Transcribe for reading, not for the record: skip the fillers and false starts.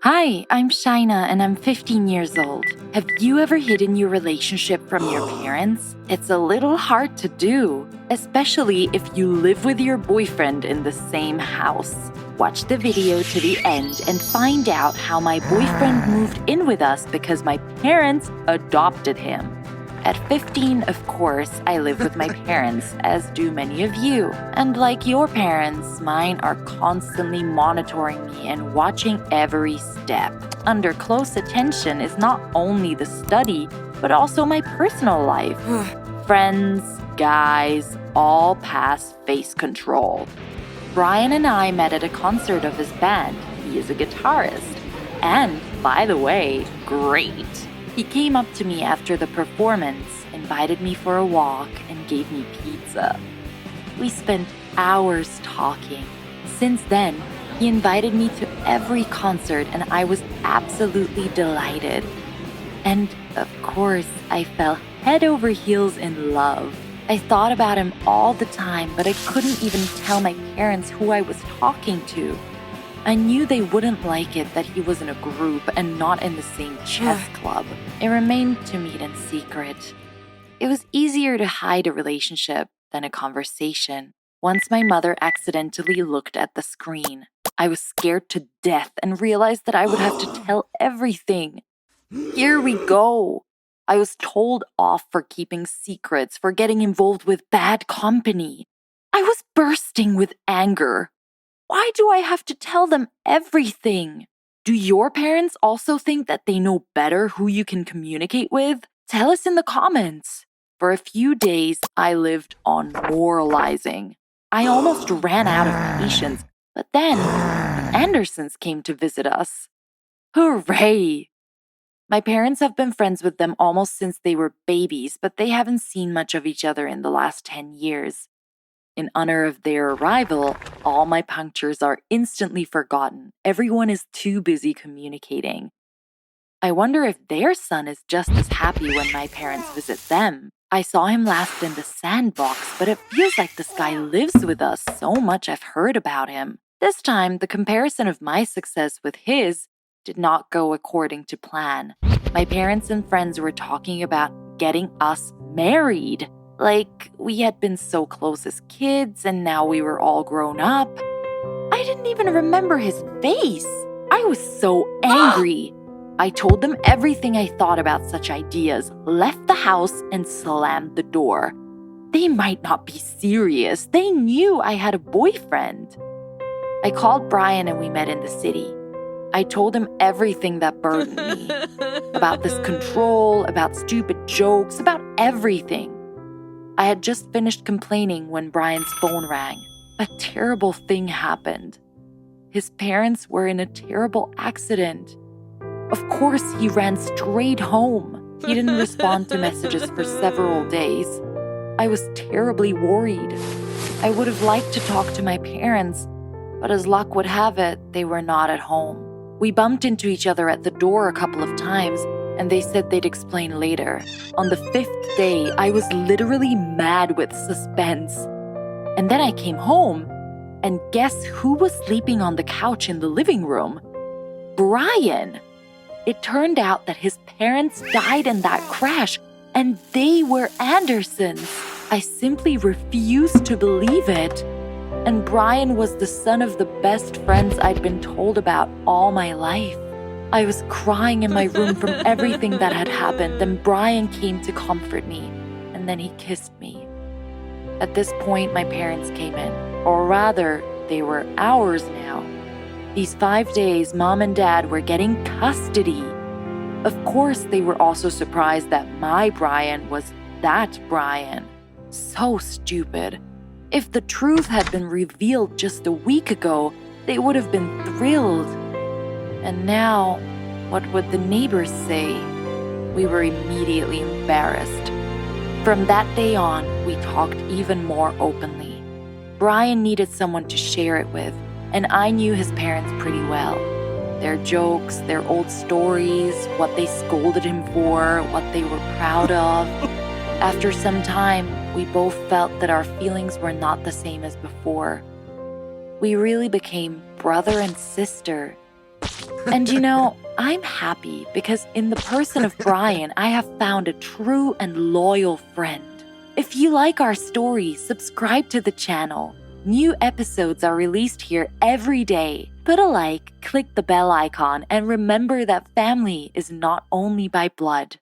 Hi, I'm Shaina and I'm 15 years old. Have you ever hidden your relationship from your parents? It's a little hard to do, especially if you live with your boyfriend in the same house. Watch the video to the end and find out how my boyfriend moved in with us because my parents adopted him. At 15, of course, I live with my parents, as do many of you. And like your parents, mine are constantly monitoring me and watching every step. Under close attention is not only the study, but also my personal life. Friends, guys, all pass face control. Brian and I met at a concert of his band. He is a guitarist. And, by the way, great. He came up to me after the performance, invited me for a walk, and gave me pizza. We spent hours talking. Since then, he invited me to every concert, and I was absolutely delighted. And, of course, I fell head over heels in love. I thought about him all the time, but I couldn't even tell my parents who I was talking to. I knew they wouldn't like it that he was in a group and not in the same chess club. It remained to meet in secret. It was easier to hide a relationship than a conversation. Once my mother accidentally looked at the screen, I was scared to death and realized that I would have to tell everything. Here we go. I was told off for keeping secrets, for getting involved with bad company. I was bursting with anger. Why do I have to tell them everything? Do your parents also think that they know better who you can communicate with? Tell us in the comments. For a few days, I lived on moralizing. I almost ran out of patience, but then the Andersons came to visit us. Hooray! My parents have been friends with them almost since they were babies, but they haven't seen much of each other in the last 10 years. In honor of their arrival, all my punctures are instantly forgotten. Everyone is too busy communicating. I wonder if their son is just as happy when my parents visit them. I saw him last in the sandbox, but it feels like this guy lives with us. So much I've heard about him. This time, the comparison of my success with his did not go according to plan. My parents and friends were talking about getting us married. Like, we had been so close as kids and now we were all grown up. I didn't even remember his face. I was so angry. I told them everything I thought about such ideas, left the house, and slammed the door. They might not be serious. They knew I had a boyfriend. I called Brian and we met in the city. I told him everything that burdened me. About this control, about stupid jokes, about everything. I had just finished complaining when Brian's phone rang. A terrible thing happened. His parents were in a terrible accident. Of course, he ran straight home. He didn't respond to messages for several days. I was terribly worried. I would have liked to talk to my parents, but as luck would have it, they were not at home. We bumped into each other at the door a couple of times, and they said they'd explain later. On the 5th day, I was literally mad with suspense. And then I came home, and guess who was sleeping on the couch in the living room? Brian! It turned out that his parents died in that crash, and they were Andersons. I simply refused to believe it. And Brian was the son of the best friends I'd been told about all my life. I was crying in my room from everything that had happened, and Brian came to comfort me, and then he kissed me. At this point, my parents came in, or rather, they were ours now. These 5 days, Mom and Dad were getting custody. Of course, they were also surprised that my Brian was that Brian. So stupid. If the truth had been revealed just a week ago, they would have been thrilled. And now, what would the neighbors say? We were immediately embarrassed. From that day on, we talked even more openly. Brian needed someone to share it with, and I knew his parents pretty well. Their jokes, their old stories, what they scolded him for, what they were proud of. After some time, we both felt that our feelings were not the same as before. We really became brother and sister. And I'm happy because in the person of Brian, I have found a true and loyal friend. If you like our story, subscribe to the channel. New episodes are released here every day. Put a like, click the bell icon, and remember that family is not only by blood.